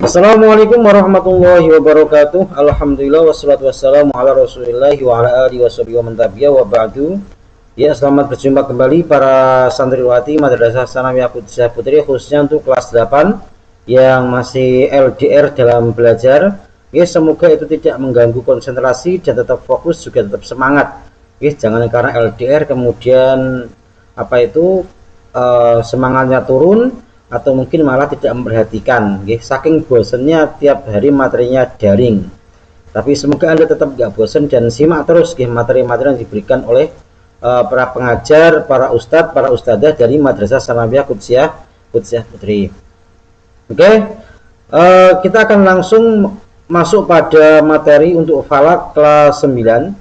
Assalamualaikum warahmatullahi wabarakatuh. Alhamdulillah wassalatu wassalamu ala Rasulillahi wa ala alihi washabihi wa man tabi'a wa ba'du. Ya, selamat berjumpa kembali para santriwati Madrasah Tsanawiyah Qudusiyah Putri, khususnya untuk kelas 8 yang masih LDR dalam belajar. Ya, semoga itu tidak mengganggu konsentrasi dan tetap fokus, juga tetap semangat. Ya, jangan karena LDR kemudian semangatnya turun atau mungkin malah tidak memperhatikan, saking bosennya tiap hari materinya daring. Tapi semoga Anda tetap gak bosen dan simak terus materi-materi yang diberikan oleh para pengajar, para ustadz, para ustadzah dari Madrasah Tsanawiyah Qudusiyah Putri. Kita akan langsung masuk pada materi untuk falak kelas 9.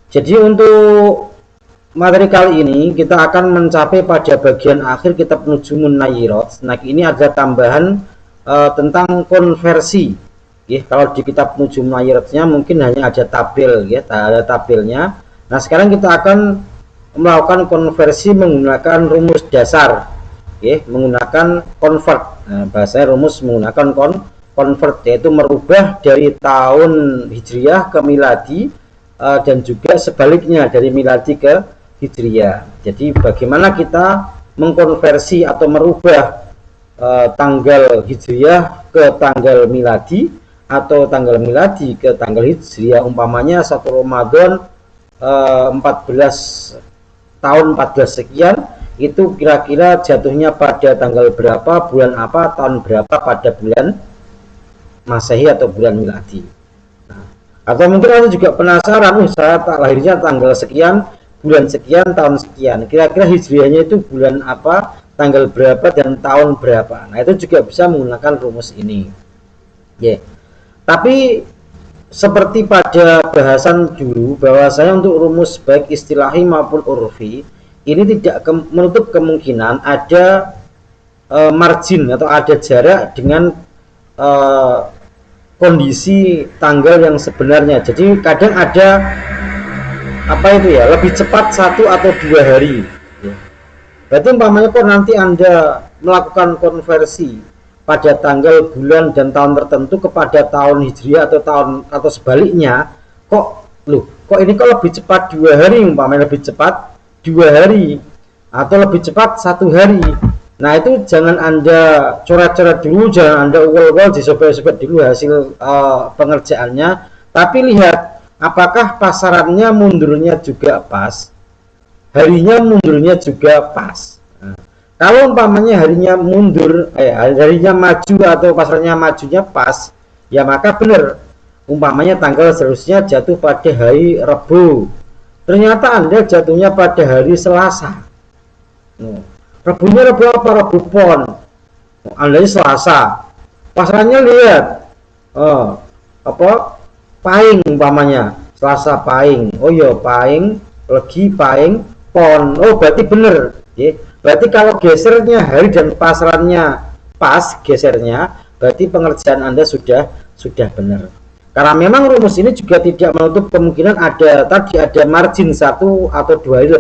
Jadi untuk materi kali ini kita akan mencapai pada bagian akhir kitab Nujumun Nayyirat. Nah, ini ada tambahan tentang konversi. Kalau di kitab Nujumun Nayyiratnya mungkin hanya ada tabel, ada tabelnya. Nah, sekarang kita akan melakukan konversi menggunakan rumus dasar, menggunakan convert. Nah, bahasa rumus menggunakan convert, yaitu merubah dari tahun Hijriyah ke Miladi dan juga sebaliknya dari Miladi ke Hijriyah. Jadi bagaimana kita mengkonversi atau merubah tanggal Hijriyah ke tanggal Miladi atau tanggal Miladi ke tanggal Hijriyah, umpamanya 1 Ramadan 14 tahun 14 sekian, itu kira-kira jatuhnya pada tanggal berapa, bulan apa, tahun berapa pada bulan Masehi atau bulan Miladi. Nah, atau mungkin Anda juga penasaran, saya lahirnya tanggal sekian, bulan sekian, tahun sekian, kira-kira Hijriyahnya itu bulan apa, tanggal berapa, dan tahun berapa. Nah, itu juga bisa menggunakan rumus ini. Tapi seperti pada bahasan dulu, bahwasanya untuk rumus baik istilahi maupun urfi ini tidak menutup kemungkinan ada margin atau ada jarak dengan kondisi tanggal yang sebenarnya. Jadi kadang ada lebih cepat 1 atau 2 hari. Berarti umpamanya kok nanti Anda melakukan konversi pada tanggal, bulan, dan tahun tertentu kepada tahun Hijriyah atau sebaliknya, kok ini kok lebih cepat 2 hari, umpamanya lebih cepat 2 hari atau lebih cepat 1 hari. Nah, itu jangan Anda coret-coret dulu, jangan Anda ugal-ugal, disobek-sobek dulu hasil pengerjaannya, tapi lihat apakah pasarannya mundurnya juga pas, harinya mundurnya juga pas. Kalau umpamanya harinya mundur, harinya maju atau pasarnya majunya pas, ya maka benar. Umpamanya tanggal seharusnya jatuh pada hari Rabu, ternyata Anda jatuhnya pada hari Selasa. Rabunya Rabu apa? Rabu Pon. Anda Selasa. Pasarnya lihat, Pahing umpamanya, Selasa Pahing. Oh iya, Pahing, Legi, Pahing, Pon. Oh, berarti benar. Berarti kalau gesernya hari dan pasarannya pas gesernya, berarti pengerjaan Anda sudah benar. Karena memang rumus ini juga tidak menutup kemungkinan ada margin 1 atau 2 hari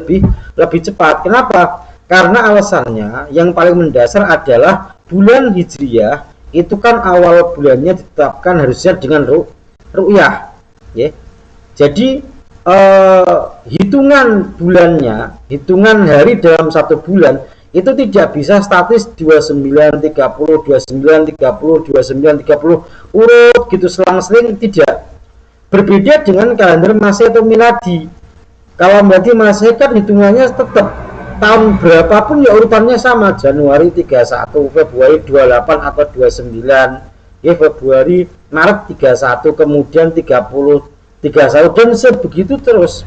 lebih cepat. Kenapa? Karena alasannya yang paling mendasar adalah bulan Hijriyah itu kan awal bulannya ditetapkan harusnya dengan ru'yah. Jadi hitungan bulannya, hitungan hari dalam 1 bulan itu tidak bisa statis 29, 30, 29, 30, 29, 30 urut gitu selang-seling, tidak. Berbeda dengan kalender Masehi atau Miladi. Kalau berarti Masehi kan hitungannya tetap tahun berapapun ya urutannya sama, Januari 31, Februari 28 atau 29, Februari, Maret 31, kemudian 30, 31 dan sebegitu terus.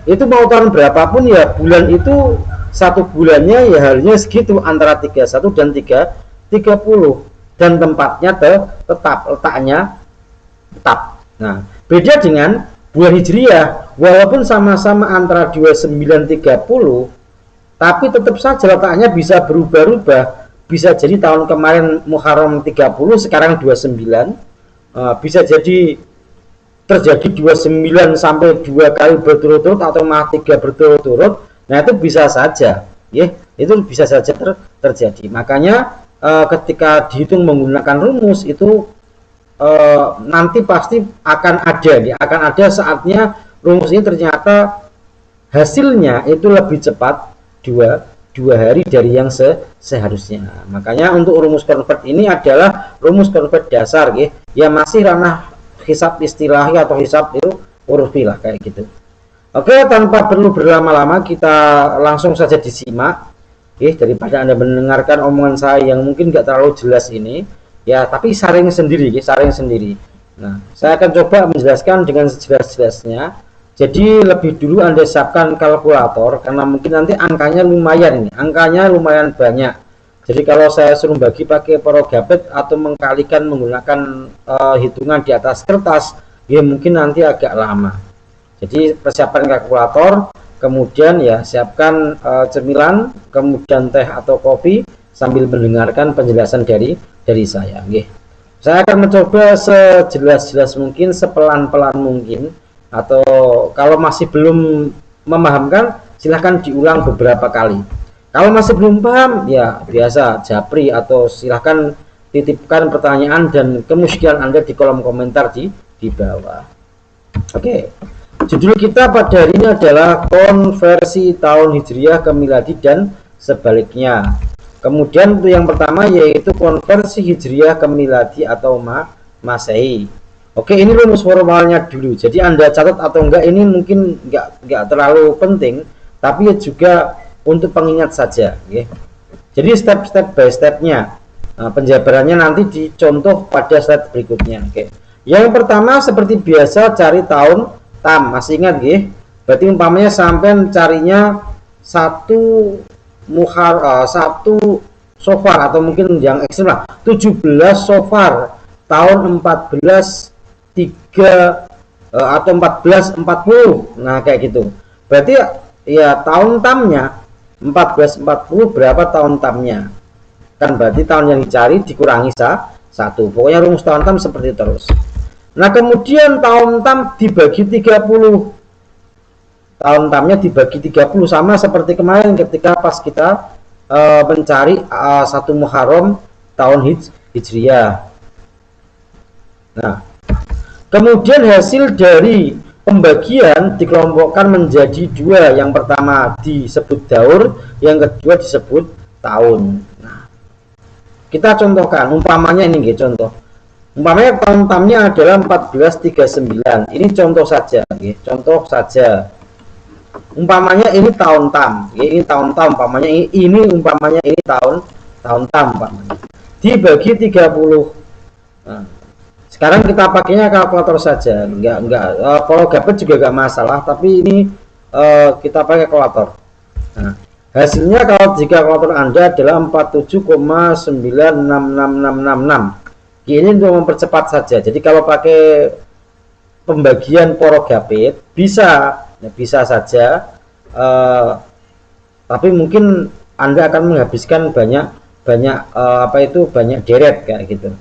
Itu mau tahun berapapun ya bulan itu 1 bulannya ya harinya segitu, antara 31 dan 30, dan tempatnya tetap, letaknya tetap. Nah, beda dengan bulan Hijriyah, walaupun sama-sama antara 29 30, tapi tetap saja letaknya bisa berubah-ubah. Bisa jadi tahun kemarin Muharram 30, sekarang 29, bisa jadi terjadi 29 sampai 2 kali berturut-turut atau malah 3 berturut-turut. Nah, itu bisa saja, itu bisa saja terjadi. Makanya ketika dihitung menggunakan rumus itu nanti pasti akan ada saatnya rumus ini ternyata hasilnya itu lebih cepat dua hari dari yang seharusnya. Makanya untuk rumus convert ini adalah rumus convert dasar, ya masih ranah hisab istilahi atau hisab itu urfi lah kayak gitu. Oke, tanpa perlu berlama-lama kita langsung saja disimak, daripada Anda mendengarkan omongan saya yang mungkin nggak terlalu jelas ini, ya tapi saring sendiri. Nah, saya akan coba menjelaskan dengan sejelas-jelasnya. Jadi lebih dulu Anda siapkan kalkulator karena mungkin nanti angkanya lumayan banyak. Jadi kalau saya suruh bagi pakai Progabet atau mengkalikan menggunakan hitungan di atas kertas, ya mungkin nanti agak lama. Jadi persiapan kalkulator, kemudian ya siapkan cemilan, kemudian teh atau kopi sambil mendengarkan penjelasan dari saya. Saya akan mencoba sejelas-jelas mungkin, sepelan-pelan mungkin. Atau kalau masih belum memahamkan, silahkan diulang beberapa kali. Kalau masih belum paham, ya biasa japri atau silahkan titipkan pertanyaan dan kemusykilan Anda di kolom komentar di bawah. Oke, judul kita pada hari ini adalah konversi tahun Hijriah ke Miladi dan sebaliknya. Kemudian untuk yang pertama yaitu konversi Hijriah ke Miladi atau Masehi. Oke, ini rumus formalnya dulu. Jadi Anda catat atau enggak ini mungkin enggak terlalu penting, tapi juga untuk pengingat saja. Jadi step by stepnya, penjabarannya nanti dicontoh pada slide berikutnya. Yang pertama seperti biasa cari tahun tam. Masih ingat Berarti umpamanya sampai mencarinya satu Sofar atau mungkin yang ekstrim lah 17 Sofar tahun 1440. Nah kayak gitu. Berarti ya tahun tamnya 1440, berapa tahun tamnya? Kan berarti tahun yang dicari dikurangi satu. Pokoknya rumus tahun tam seperti terus. Nah kemudian tahun tam dibagi 30. Tahun tamnya dibagi 30 sama seperti kemarin ketika pas kita mencari satu Muharram tahun Hijriah. Nah, kemudian hasil dari pembagian dikelompokkan menjadi dua. Yang pertama disebut daur, yang kedua disebut tahun. Nah, kita contohkan, umpamanya ini contoh. Umpamanya tahun tamnya adalah 1439. Ini contoh saja, contoh saja. Umpamanya ini tahun tam, ini tahun tam. Umpamanya ini umpamanya ini tahun tam. Umpamanya dibagi 30. Nah, sekarang kita pakainya kalkulator saja, kalau Progabet juga nggak masalah, tapi ini kita pakai kalkulator. Nah, hasilnya kalau jika kalkulator Anda adalah 47,966666. Ini untuk mempercepat saja. Jadi kalau pakai pembagian Progabet bisa saja, tapi mungkin Anda akan menghabiskan banyak deret kayak gitu.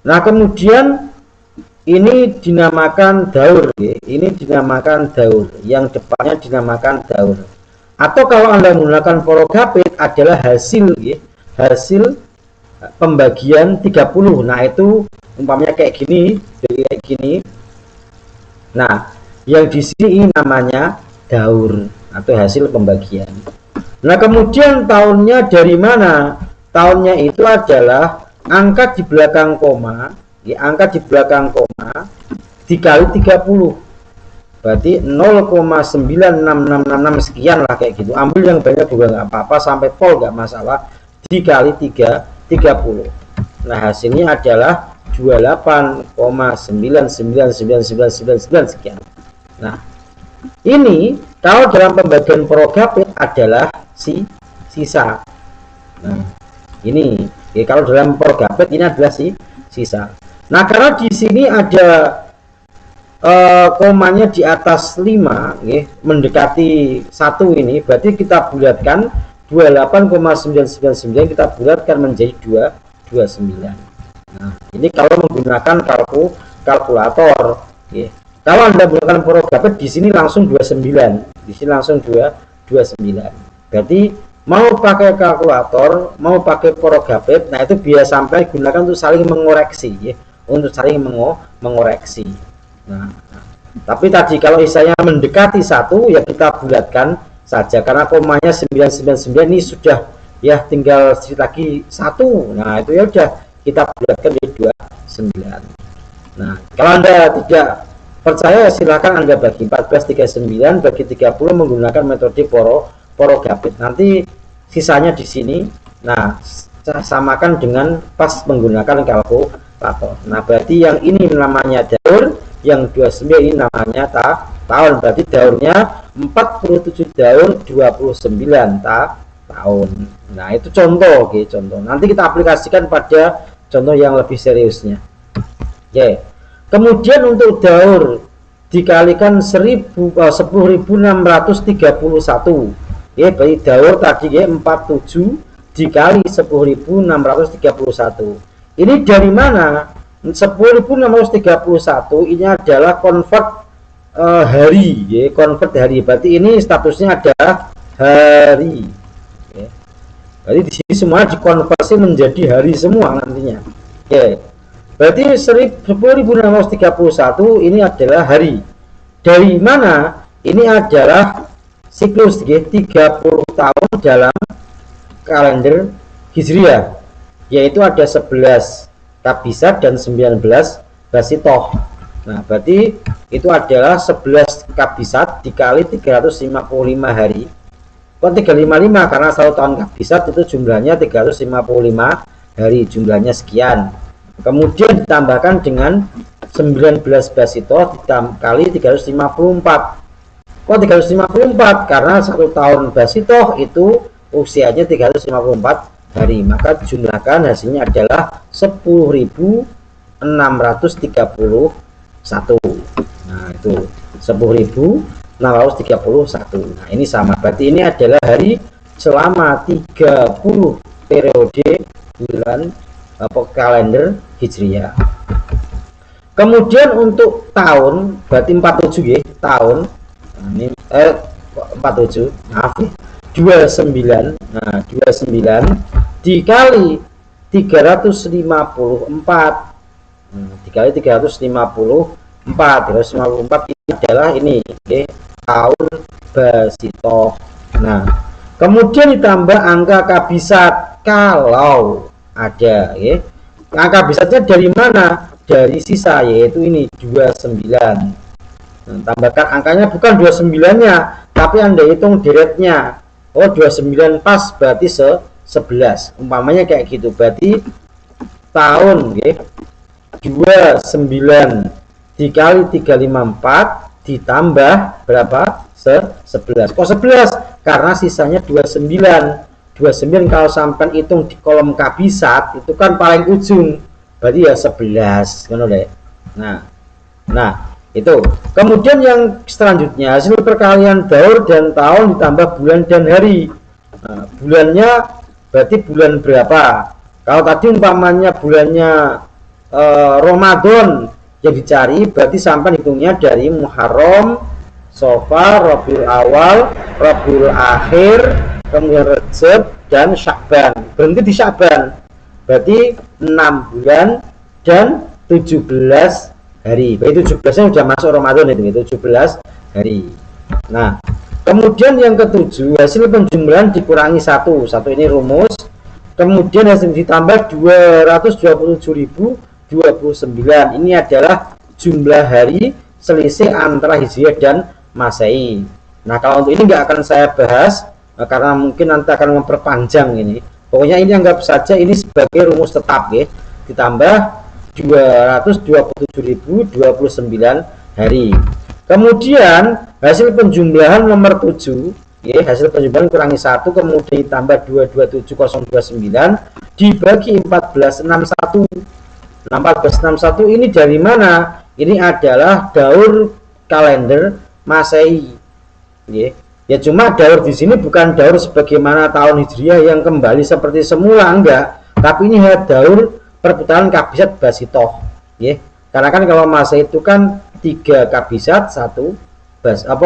Nah kemudian ini dinamakan daur, ini dinamakan daur, yang depannya dinamakan daur. Atau kalau Anda menggunakan Progabet adalah hasil pembagian 30. Nah itu umpamanya kayak gini. Nah yang di sini namanya daur atau hasil pembagian. Nah kemudian tahunnya dari mana? Tahunnya itu adalah angka di belakang koma, dikali 30. Berarti 0,96666 sekian lah kayak gitu. Ambil yang banyak juga nggak apa-apa, sampai pol nggak masalah. Dikali 30. Nah hasilnya adalah 28,999999 sekian. Nah ini kalau dalam pembagian Progabet adalah sisa. Nah ini kalau dalam Progabet ini adalah sisa. Nah karena di sini ada komanya di atas 5, mendekati 1 ini, berarti kita bulatkan 28,999 kita bulatkan menjadi 229. Nah ini kalau menggunakan kalkulator. Kalau Anda menggunakan Progabet di sini langsung 29, di sini langsung 29. Berarti mau pakai kalkulator, mau pakai Porogapit, nah itu biasa sampai gunakan untuk saling mengoreksi ya, untuk saling mengoreksi. Nah, tapi tadi kalau misalnya mendekati 1 ya kita bulatkan saja karena komanya 999 ini sudah ya tinggal sedikit lagi 1. Nah, itu ya udah kita bulatkan jadi 29. Nah, kalau Anda tidak percaya silahkan Anda bagi 1439 bagi 30 menggunakan metode Porogapit. Nanti sisanya di sini. Nah, saya samakan dengan pas menggunakan kalkulator. Nah, berarti yang ini namanya daur, yang 29 ini namanya tahun. Berarti daurnya 47 daur 29 tahun. Nah, itu contoh, oke, contoh. Nanti kita aplikasikan pada contoh yang lebih seriusnya. Oke. Kemudian untuk daur dikalikan 10.631. Ya, berarti daur tadi ya 47 dikali 10.631. Ini dari mana? 10.631 ini adalah convert hari ya, convert hari. Berarti ini statusnya adalah hari. Ya. Berarti di sini semua dikonversi menjadi hari semua nantinya. Ya. Berarti 10.631 ini adalah hari. Dari mana? Ini adalah siklus 30 tahun dalam kalender Hijriah, yaitu ada 11 Kabisat dan 19 Basitoh. Nah, berarti itu adalah 11 Kabisat dikali 355 hari. Kok 355? Karena 1 tahun Kabisat itu jumlahnya 355 hari, jumlahnya sekian. Kemudian ditambahkan dengan 19 Basitoh dikali 354. Kok 354? Karena 1 tahun Basitoh itu usianya 354 hari. Maka jumlahkan hasilnya adalah 10.631. Nah, itu 10.631. Nah, ini sama. Berarti ini adalah hari selama 30 periode bulan kalender Hijriah. Kemudian untuk tahun berarti 47 ya, tahun. Nah, ini 47, maaf ya, 29. Nah, 29 dikali 354. Dikali 354 ini adalah ini okay, tahun Basitoh. Nah, kemudian ditambah angka Kabisat kalau ada ya. Angka Kabisatnya dari mana? Dari sisa, yaitu ini 29. Nah, tambahkan angkanya bukan 29-nya, tapi Anda hitung diretnya. Oh, 29 pas berarti 11. Umpamanya kayak gitu. Berarti tahun ya, 29 dikali 354 ditambah berapa? 11. Kok 11? Karena sisanya 29. 29 kalau sampai hitung di kolom Kabisat itu kan paling ujung. Berarti ya 11 kan oleh. Nah, itu. Kemudian yang selanjutnya hasil perkalian daur dan tahun ditambah bulan dan hari. Nah, bulannya berarti bulan berapa? Kalau tadi umpamanya bulannya Ramadan yang dicari, berarti sampai hitungnya dari Muharram, Safar, Rabiul Awal, Rabiul Akhir, kemudian Rajab dan Sya'ban. Berhenti di Sya'ban. Berarti 6 bulan dan 17 hari. Berarti 17-nya sudah masuk Ramadan itu 17 hari. Nah, kemudian yang ketujuh hasil penjumlahan dikurangi 1 ini rumus. Kemudian hasil ditambah 227.029. Ini adalah jumlah hari selisih antara Hijriah dan Masehi. Nah, kalau untuk ini nggak akan saya bahas karena mungkin nanti akan memperpanjang ini. Pokoknya ini anggap saja ini sebagai rumus tetap ya. Ditambah 227.029 hari. Kemudian hasil penjumlahan nomor 7 ya, hasil penjumlahan kurangi 1 kemudian ditambah 227029 dibagi 1461. Nah, 1461 ini dari mana? Ini adalah daur kalender Masehi. Ya cuma daur di sini bukan daur sebagaimana tahun Hijriah yang kembali seperti semula, enggak. Tapi ini daur perputaran Kabisat Basitoh. Karena kan kalau Masehi itu kan 3 Kabisat, 1 1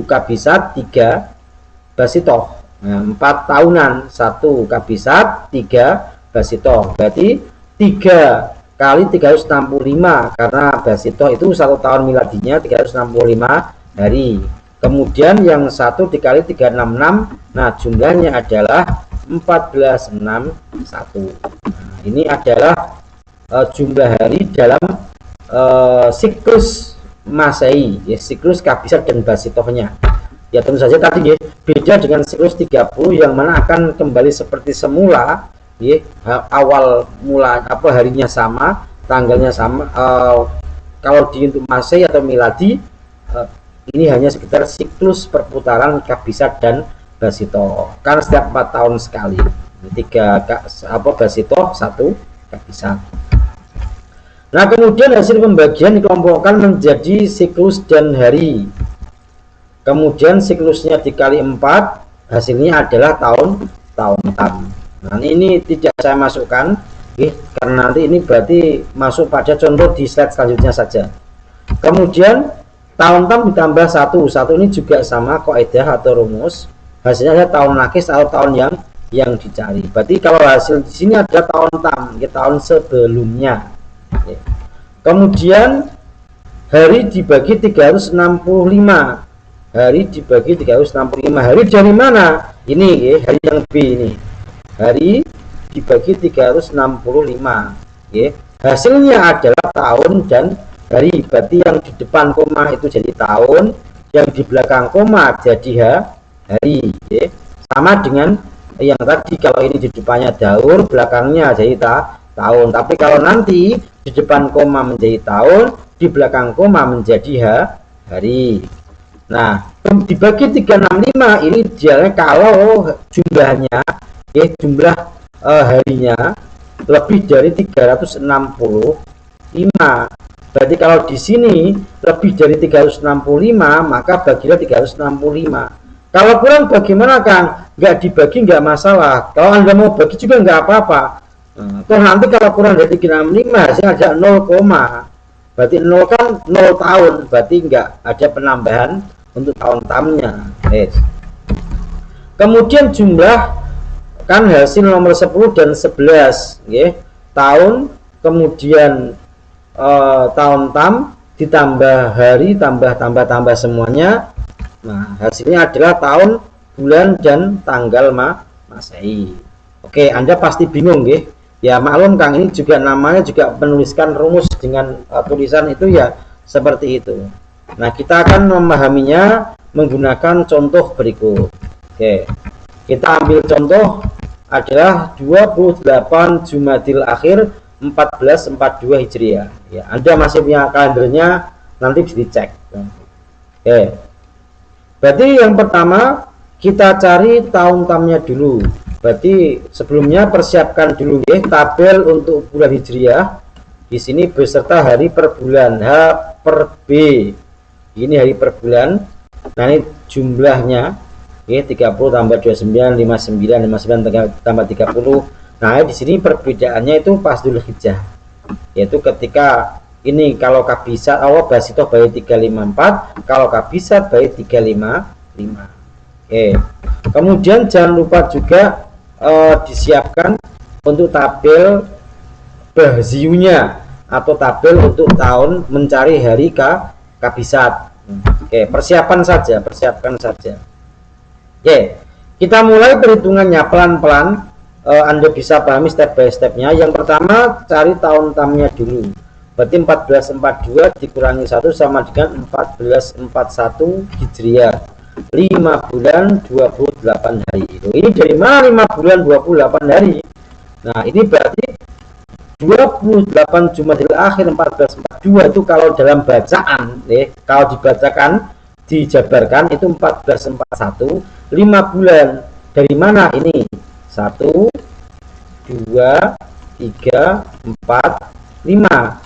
Kabisat, 3 basitoh. Nah, 4 tahunan, 1 kabisat, 3 basitoh. Berarti 3 kali 365 karena basitoh itu 1 tahun miladinya 365 hari. Kemudian yang 1 dikali 366, nah jumlahnya adalah 1461. Nah, ini adalah jumlah hari dalam siklus Masehi, ya, siklus kabisat dan basitohnya. Ya tentu saja tadi ya, beda dengan siklus 30 yang mana akan kembali seperti semula, ya, awal mula harinya sama, tanggalnya sama. Kalau di untuk Masehi atau miladi, ini hanya sekitar siklus perputaran kabisat dan basitoh. Karena setiap 4 tahun sekali. 3 basitoh, 1 kabisat. Nah, kemudian hasil pembagian dikelompokkan menjadi siklus dan hari. Kemudian siklusnya dikali 4, hasilnya adalah tahun tam. Nah, ini tidak saya masukkan, karena nanti ini berarti masuk pada contoh di slide selanjutnya saja. Kemudian tahun tam ditambah 1 ini juga sama kaidah atau rumus. Hasilnya adalah tahun nakis atau tahun yang dicari. Berarti kalau hasil di sini ada tahun tam, tahun sebelumnya. Kemudian hari dibagi 365. Hari dibagi 365. Hari dari mana? Ini hari yang B ini. Hari dibagi 365. Hasilnya adalah tahun dan hari. Berarti yang di depan koma itu jadi tahun, yang di belakang koma jadi hari. Sama dengan yang tadi, kalau ini di depannya daur, belakangnya jadi tahun. Tapi kalau nanti di depan koma menjadi tahun, di belakang koma menjadi hari. Nah, dibagi 365 ini dia kalau jumlahnya, jumlah harinya lebih dari 365. Berarti kalau di sini lebih dari 365, maka bagilah 365. Kalau kurang bagaimana, Kang? Nggak dibagi nggak masalah. Kalau Anda mau bagi juga nggak apa-apa. Toh nanti kalau kurang dari 365 hasilnya ada 0, berarti 0 kan 0 tahun, berarti nggak ada penambahan untuk tahun tamnya. Kemudian jumlah kan hasil nomor 10 dan 11, tahun, kemudian tahun tam ditambah hari, tambah semuanya. Nah, hasilnya adalah tahun, bulan, dan tanggal Masehi. Oke, Anda pasti bingung, ya maklum, Kang, ini juga namanya juga menuliskan rumus dengan tulisan itu ya seperti itu. Nah, kita akan memahaminya menggunakan contoh berikut. Oke, kita ambil contoh adalah 28 Jumadil Akhir 1442 Hijriah. Ya, Anda masih punya kalendernya, nanti bisa dicek. Oke, berarti yang pertama kita cari tahun tamnya dulu. Berarti sebelumnya persiapkan dulu tabel untuk bulan Hijriah. Di sini beserta hari per bulan, H per B. Ini hari per bulan. Nah, ini jumlahnya 30 tambah 29, 59, 59 tambah 30. Nah, di sini perbedaannya itu pas Dzulhijjah. Yaitu ketika ini kalau kabisat basitoh bayi 354, kalau kabisat bayi 355. Kemudian jangan lupa juga disiapkan untuk tabel bahziunya atau tabel untuk tahun mencari hari kabisat. Persiapkan saja. Kita mulai perhitungannya pelan-pelan. Anda bisa pahami step by stepnya. Yang pertama cari tahun tamnya dulu. Berarti 1442 dikurangi 1 sama dengan 1441 Hijriah. 5 bulan 28 hari. Ini dari mana 5 bulan 28 hari? Nah, ini berarti 28 Jumadil Akhir 1442 itu kalau dalam bacaan, kalau dibacakan, dijabarkan itu 1441, 5 bulan. Dari mana ini? 1, 2, 3, 4, 5.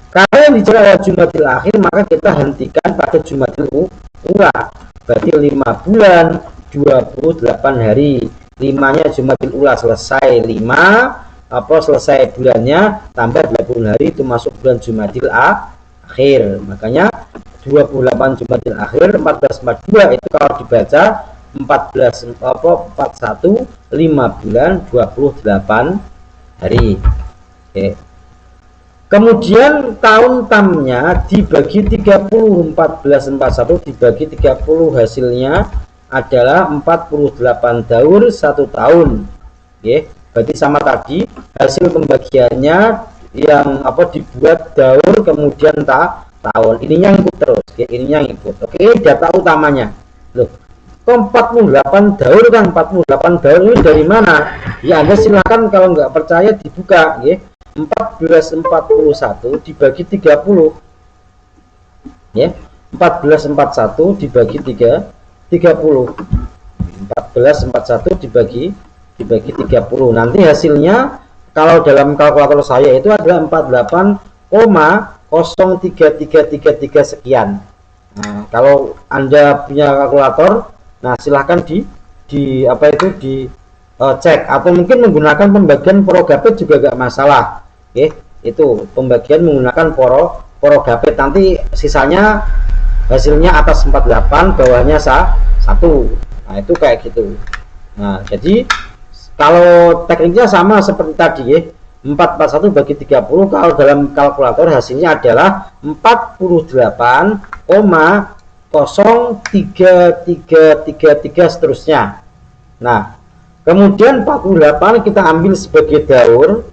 Karena yang dicari adalah Jumadil Akhir, maka kita hentikan pada Jumadil Ula. Berarti 5 bulan 28 hari. 5-nya Jumadil Ula selesai 5, selesai bulannya tambah 20 hari itu masuk bulan Jumadil Akhir. Makanya 28 Jumadil Akhir 1442 itu kalau dibaca 14 apa 41 5 bulan 28 hari. Oke. Kemudian tahun tamnya dibagi 30, 1441 dibagi 30 hasilnya adalah 48 daur 1 tahun. Oke, berarti sama tadi hasil pembagiannya yang dibuat daur kemudian tahun. Ininya ikut terus, oke, ininya ikut. Oke, data utamanya. Loh, kok 48 daur kan 48 daur ini dari mana? Ya Anda silakan kalau nggak percaya dibuka, ya. 1441 dibagi 30 ya, 1441 dibagi 30 1441 dibagi 30, nanti hasilnya kalau dalam kalkulator saya itu adalah 48,03333 sekian. Nah, kalau Anda punya kalkulator, nah silahkan di cek, atau mungkin menggunakan pembagian Porogapit juga gak masalah. Oke, itu pembagian menggunakan Porogapit, nanti sisanya hasilnya atas 48 bawahnya 1. Nah itu kayak gitu. Nah jadi kalau tekniknya sama seperti tadi ya, 441 bagi 30, kalau dalam kalkulator hasilnya adalah 48,03333 seterusnya. Nah kemudian 48 kita ambil sebagai daur.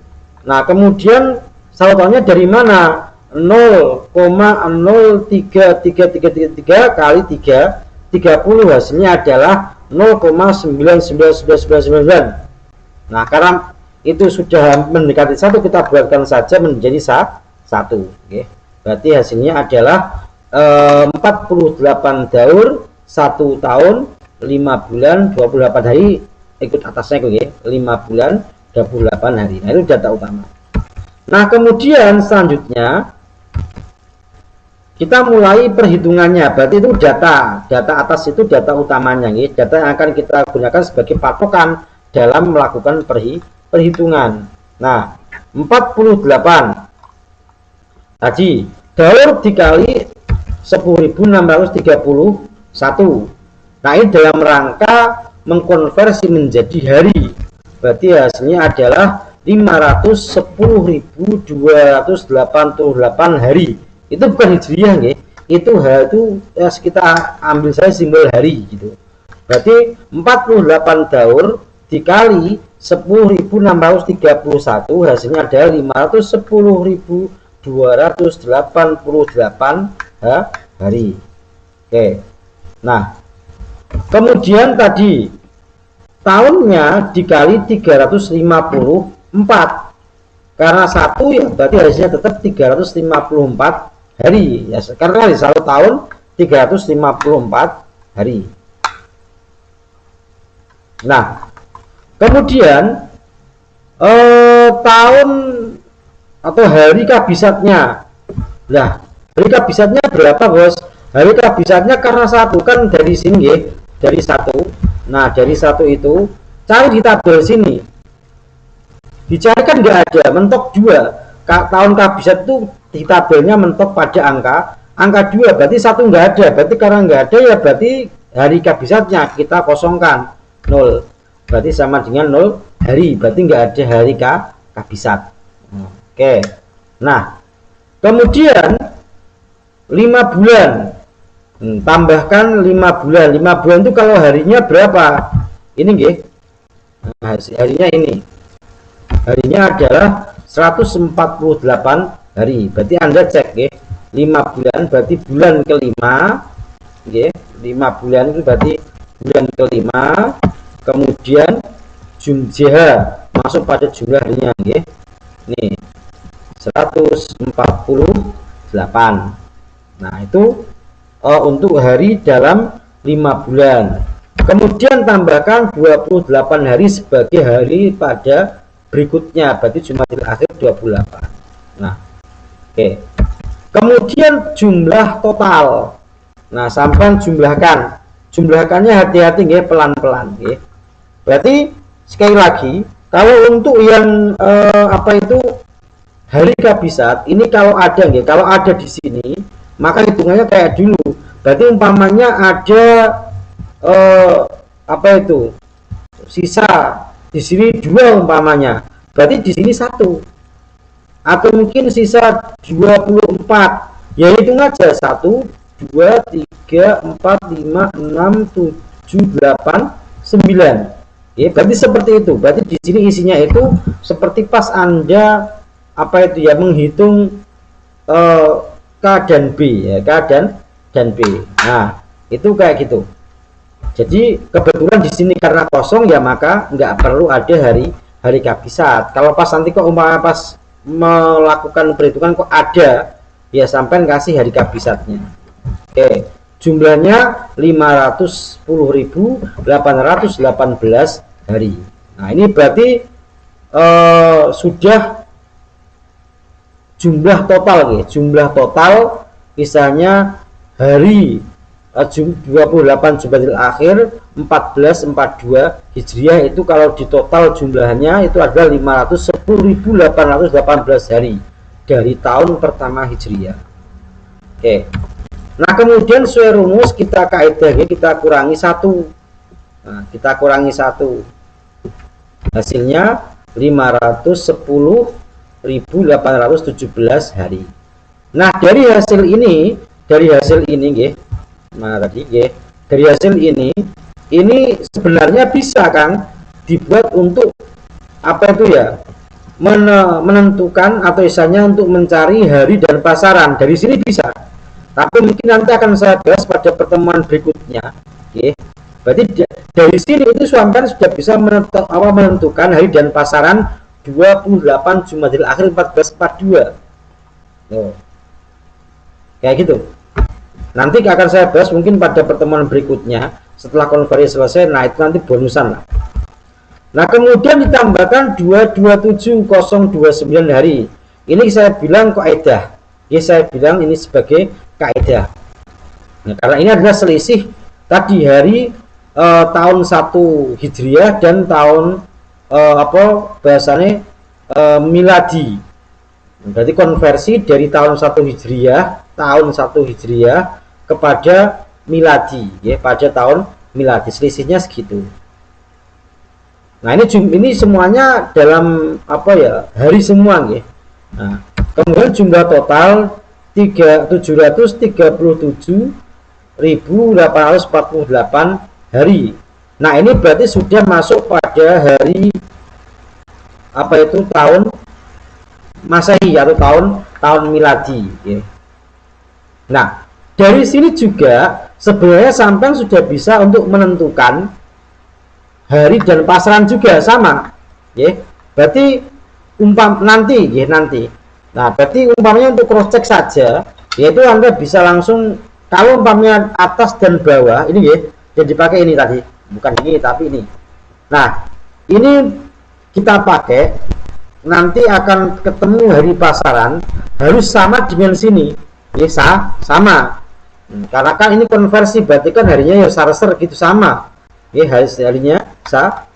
Nah kemudian salutannya dari mana? 0,03333 kali 30 hasilnya adalah 0,99999. Nah karena itu sudah mendekati 1, kita buatkan saja menjadi 1. Oke. Berarti hasilnya adalah 48 daur 1 tahun 5 bulan 28 hari, ikut atasnya oke, 5 bulan 28 hari. Nah itu data utama. Nah kemudian selanjutnya kita mulai perhitungannya. Berarti itu data atas itu data utamanya, ya. Data yang akan kita gunakan sebagai patokan dalam melakukan perhitungan. Nah 48 tadi daur dikali 10.631. Nah ini dalam rangka mengkonversi menjadi hari. Berarti hasilnya adalah 510.288 hari. Itu bukan hijriah ya. Itu ya, kita ambil saya simbol hari gitu. Berarti 48 daur dikali 10.631 hasilnya adalah 510.288 hari. Oke. Nah, kemudian tadi tahunnya dikali 354, karena 1 ya berarti hasilnya tetap 354 hari ya, karena di 1 tahun 354 hari. Nah kemudian tahun atau hari kabisatnya. Nah hari kabisatnya berapa bos? Hari kabisatnya karena 1 kan dari sini ya, dari 1. Nah dari 1 itu cari di tabel sini, dicari kan nggak ada, mentok 2. Tahun kabisat itu di tabelnya mentok pada angka 2, berarti 1 nggak ada. Berarti karena nggak ada ya berarti hari kabisatnya kita kosongkan 0, berarti sama dengan 0 hari, berarti nggak ada hari kabisat. Oke. Nah kemudian 5 bulan, tambahkan 5 bulan. 5 bulan itu kalau harinya berapa? Ini nggih. Nah, harinya ini. Harinya adalah 148 hari. Berarti Anda cek nggih. 5 bulan berarti bulan kelima. Nggih. 5 bulan itu berarti bulan kelima. Kemudian jumlah masuk pada jumlah harinya nggih. Nih. 148. Nah, itu untuk hari dalam 5 bulan. Kemudian tambahkan 28 hari sebagai hari pada berikutnya, berarti Jumadil akhir 28. Nah oke. Kemudian jumlah total. Nah sampai jumlahkannya hati-hati nggih, pelan-pelan nggih. Berarti sekali lagi kalau untuk yang hari kabisat ini, kalau ada nggih, kalau ada di sini maka hitungannya kayak dulu. Berarti umpamanya ada apa itu sisa di sini 2 umpamanya, berarti di sini 1, atau mungkin sisa 24, ya hitung aja 1 2 3 4 5 6 7 8 9, ya berarti seperti itu. Berarti di sini isinya itu seperti pas Anda apa itu ya menghitung K dan B, ya K dan B. Nah itu kayak gitu. Jadi kebetulan di sini karena kosong ya maka nggak perlu ada hari kabisat. Kalau pas nanti kok umpamanya pas melakukan perhitungan kok ada, ya sampai kasih hari kabisatnya. Oke, jumlahnya 510.818 hari. Nah ini berarti sudah jumlah total ya, jumlah total misalnya hari 28 Jumadil Akhir 1442 Hijriah itu kalau di total jumlahnya itu adalah 510.818 hari dari tahun pertama Hijriah. Oke. Nah, kemudian sesuai rumus kita kaidahnya kita kurangi 1. Nah, kita kurangi 1. Hasilnya 510.817 hari. Nah, dari hasil ini nggih. Nah, tadi nggih, dari hasil ini sebenarnya bisa kan dibuat untuk apa itu ya? Menentukan atau misalnya untuk mencari hari dan pasaran. Dari sini bisa. Tapi mungkin nanti akan saya bahas pada pertemuan berikutnya. Oke. Berarti dari sini itu sampai sudah bisa menentukan hari dan pasaran 28 Jumadil Akhir 1442. Tuh. Kayak gitu. Nanti akan saya bahas mungkin pada pertemuan berikutnya setelah konferensi selesai. Nah itu nanti bonusan lah. Nah kemudian ditambahkan 227029 hari. Ini saya bilang kaidah. Ya saya bilang ini sebagai kaidah. Nah, karena ini adalah selisih tadi hari tahun 1 Hijriah dan tahun bahasanya miladi. Berarti konversi dari tahun 1 Hijriah kepada miladi, ya pada tahun miladi, selisihnya segitu. Nah ini semuanya dalam hari semua, ya. Nah, kemudian jumlah total 737.848 hari. Nah ini berarti sudah masuk pada hari tahun Masehi atau tahun miladi, ya. Nah dari sini juga sebenarnya sampai sudah bisa untuk menentukan hari dan pasaran juga sama, ya. Berarti nanti. Nah berarti umpamanya untuk cross check saja, yaitu Anda bisa langsung kalau umpamanya atas dan bawah ini, ya, yang dipakai ini tadi, bukan ini tapi ini. Nah ini kita pakai nanti akan ketemu hari pasaran harus sama dengan sini, ya sama. Karena kan ini konversi berarti kan harinya ya sarser gitu sama, ya harinya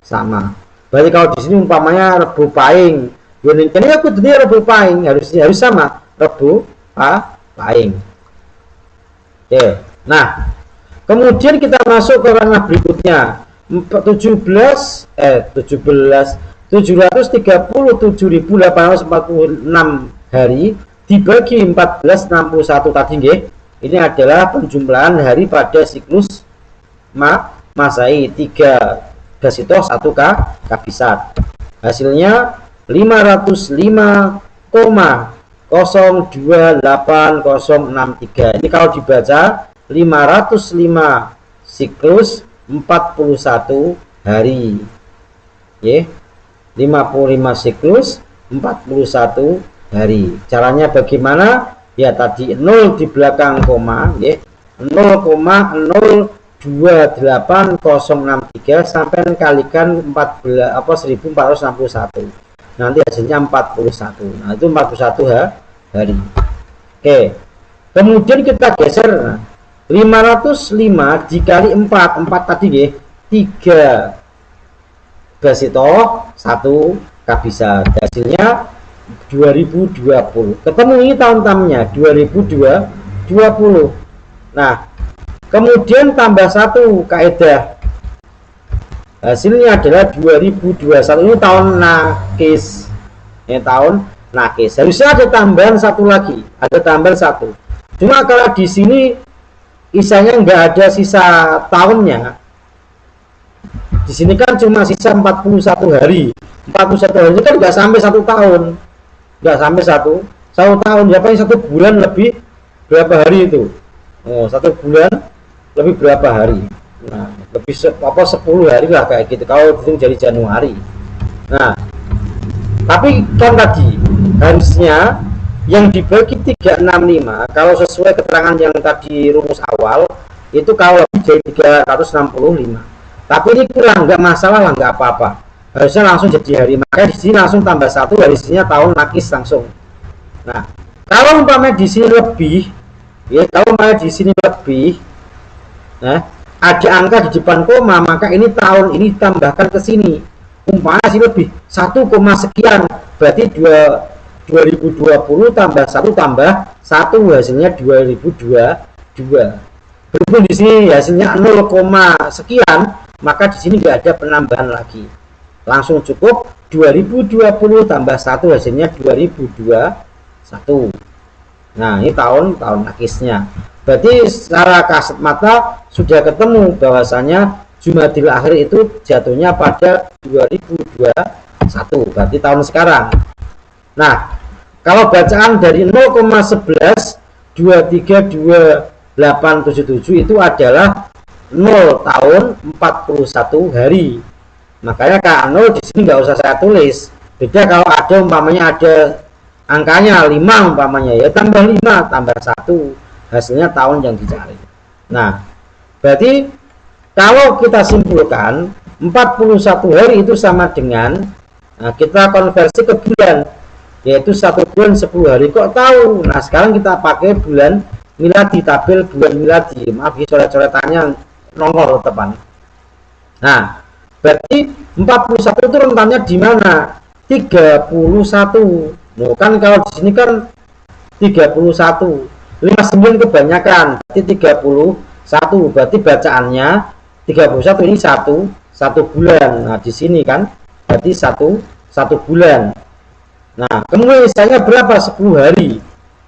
sama. Berarti kalau di sini umpamanya Rebu Pahing, ini aku dunia Rebu Pahing harus sama Rebu Pahing. Oke. Nah kemudian kita masuk ke ranah berikutnya 737.846 hari dibagi 1461 tadi, nggih. Ini adalah penjumlahan hari pada siklus Masehi 3 Dasito 1 kabisat. Hasilnya 505,028063. Ini kalau dibaca 505 siklus 41 hari. Ya. 55 siklus 41 hari. Caranya bagaimana? Ya tadi 0 di belakang koma, ya. 0,028063 sampai kalikan 1461. Nanti hasilnya 41. Nah, itu 41 hari. Oke. Kemudian kita geser 505 dikali 4 tadi, ya. 3 Dasito 1 kabisat. Hasilnya 2020. Ketemu ini tahun-tahunnya 2020. Nah, kemudian tambah 1 kaidah. Hasilnya adalah 2021, ini tahun nakis. Ini tahun nakis. Harusnya ada tambahan satu lagi, ada tambahan satu. Cuma kalau di sini isanya nggak ada sisa tahunnya. Di sini kan cuma sisa 41 hari. 41 hari itu kan nggak sampai satu tahun. Nggak sampai satu tahun. Ya paling 1 bulan lebih berapa hari itu? Oh, 1 bulan lebih berapa hari? Nah, lebih 10 hari lah kayak gitu kalau itu jadi Januari. Nah, tapi kan tadi harusnya yang dibagi 365 kalau sesuai keterangan yang tadi rumus awal itu kalau lebih dari 365. Tapi ini kurang, nggak masalah lah, nggak apa-apa. Harusnya langsung jadi hari, makanya di sini langsung tambah 1, harusnya tahun nakis langsung. Nah, kalau umpamanya di sini lebih, ya kalau umpamanya di sini lebih, nah ada angka di depan koma, maka ini tahun ini ditambahkan ke sini. Umpamanya sih lebih 1, sekian, berarti 2020 tambah 1 tambah 1 hasilnya 2022. Berhubung di sini hasilnya 0, sekian, maka di sini nggak ada penambahan lagi. Langsung cukup 2020 tambah 1 hasilnya 2021. Nah, ini tahun nakisnya. Berarti secara kasat mata sudah ketemu bahwasanya Jumadil Akhir itu jatuhnya pada 2021, berarti tahun sekarang. Nah, kalau bacaan dari 0,11 232877 itu adalah 0 tahun 41 hari. Makanya K0 di sini nggak usah saya tulis. Beda kalau ada umpamanya ada angkanya 5 umpamanya, ya tambah 5 tambah 1 hasilnya tahun yang dicari. Nah, berarti kalau kita simpulkan 41 hari itu sama dengan, nah kita konversi ke bulan, yaitu 1 bulan 10 hari. Kok tahu? Nah, sekarang kita pakai bulan miladi, tabel bulan miladi. Maaf ya coret-coretannya nongol teman. Nah, berarti 41 itu rentannya di mana? 31. Nah, kan kalau di sini kan 31. 59 kebanyakan, berarti 31. Berarti bacaannya 31 ini satu bulan. Nah, di sini kan berarti satu bulan. Nah, kemudian misalnya berapa? 10 hari.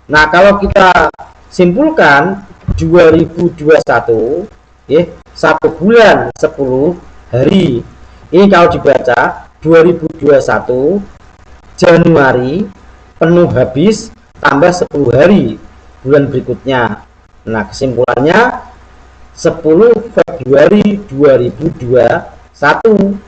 Nah, kalau kita simpulkan 2021 ya, 1 bulan 10 hari. Ini kalau dibaca 2021 Januari penuh habis tambah 10 hari bulan berikutnya. Nah, kesimpulannya 10 Februari 2021.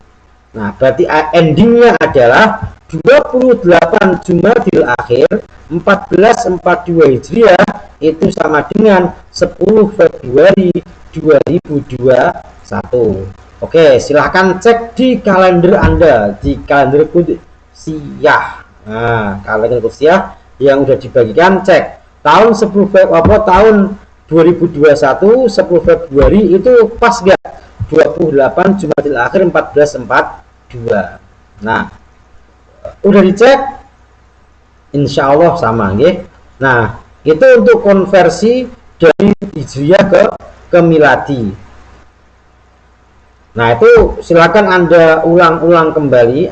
Nah, berarti endingnya adalah 28 Jumadil Akhir 1442 Hijriah itu sama dengan 10 Februari 2021. Oke, silahkan cek di kalender Anda, di kalender Qudusiyah. Nah, kalender Qudusiyah yang udah dibagikan, cek tahun 10 tahun 2021 10 Februari itu pas gak? 28 Jumadil Akhir 1442. Nah, udah dicek, insya Allah sama nggih. Nah, itu untuk konversi dari Hijriah ke miladi. Nah, itu silakan Anda ulang-ulang kembali,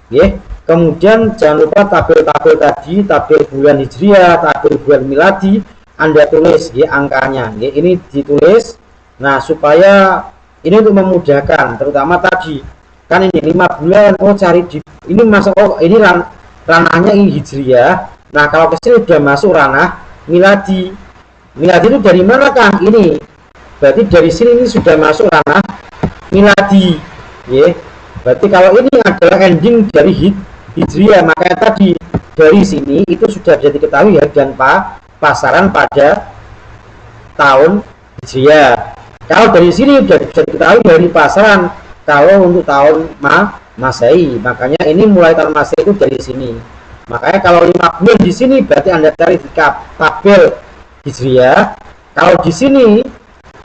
nggih. Kemudian jangan lupa tabel-tabel tadi, tabel bulan Hijriah, tabel bulan miladi, Anda tulis ya angkanya. Ya, ini ditulis. Nah, supaya ini untuk memudahkan, terutama tadi kan ini 5 bulan, oh cari di ini masuk, oh ini ranahnya ini Hijriah. Nah, kalau ke sini udah masuk ranah miladi. Miladi itu dari mana, Kang? Ini. Berarti dari sini ini sudah masuk ranah miladi. Ya. Berarti kalau ini adalah ending dari Hijriah, makanya tadi dari sini itu sudah bisa diketahui ya, dan pasaran pada tahun Hijriah. Kalau dari sini sudah bisa diketahui dari pasaran kalau untuk tahun Masehi. Makanya ini mulai tahun Masehi itu dari sini. Makanya kalau 5 bulan di sini berarti Anda cari di tabel Hijriah. Kalau di sini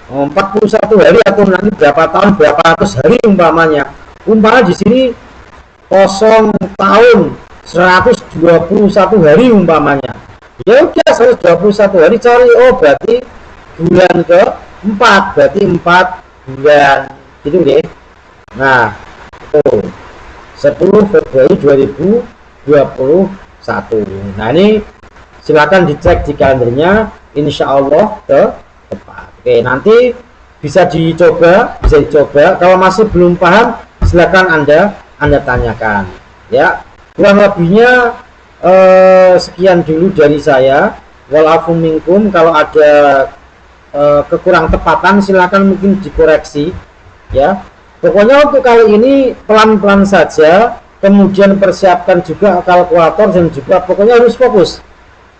41 hari atau nanti berapa tahun, berapa ratus hari umpamanya. Umpamanya di sini 0 tahun 121 hari umpamanya. Ya udah 121 hari cari, oh berarti bulan ke-4, berarti 4 bulan. Itu deh. Nah, oh, 10 Februari 2021. Nah, ini silakan dicek di kalendernya, insya Allah tepat. Oke, nanti bisa dicoba. Kalau masih belum paham, silakan anda tanyakan. Ya, kurang lebihnya sekian dulu dari saya. Walafu minkum, kalau ada kekurang tepatan silakan mungkin dikoreksi. Ya, pokoknya untuk kali ini pelan-pelan saja. Kemudian persiapkan juga kalkulator dan juga pokoknya harus fokus.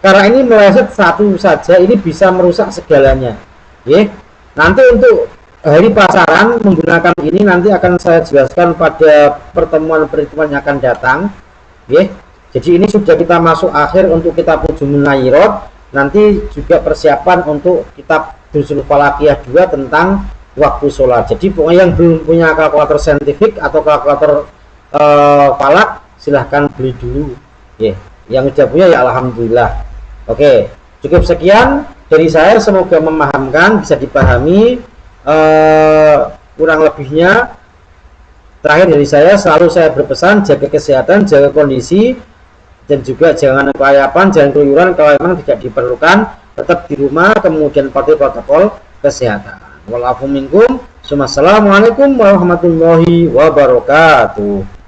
Karena ini meleset satu saja, ini bisa merusak segalanya. Ya, nanti untuk hari pasaran menggunakan ini nanti akan saya jelaskan pada pertemuan-pertemuan yang akan datang. Ya, jadi ini sudah kita masuk akhir untuk kitab Nujumul Nayyirot. Nanti juga persiapan untuk kitab Durusul Falakiyah 2 tentang waktu sholat. Jadi pokoknya yang belum punya kalkulator saintifik atau kalkulator falak, silahkan beli dulu. Ya, yang sudah punya ya alhamdulillah. Oke, cukup sekian dari saya, semoga memahamkan, bisa dipahami. Kurang lebihnya terakhir dari saya, selalu saya berpesan jaga kesehatan, jaga kondisi, dan juga jangan kelayapan, jangan keluyuran. Kalau memang tidak diperlukan, tetap di rumah, kemudian patuhi protokol kesehatan. Walafu minkum. Assalamualaikum warahmatullahi wabarakatuh.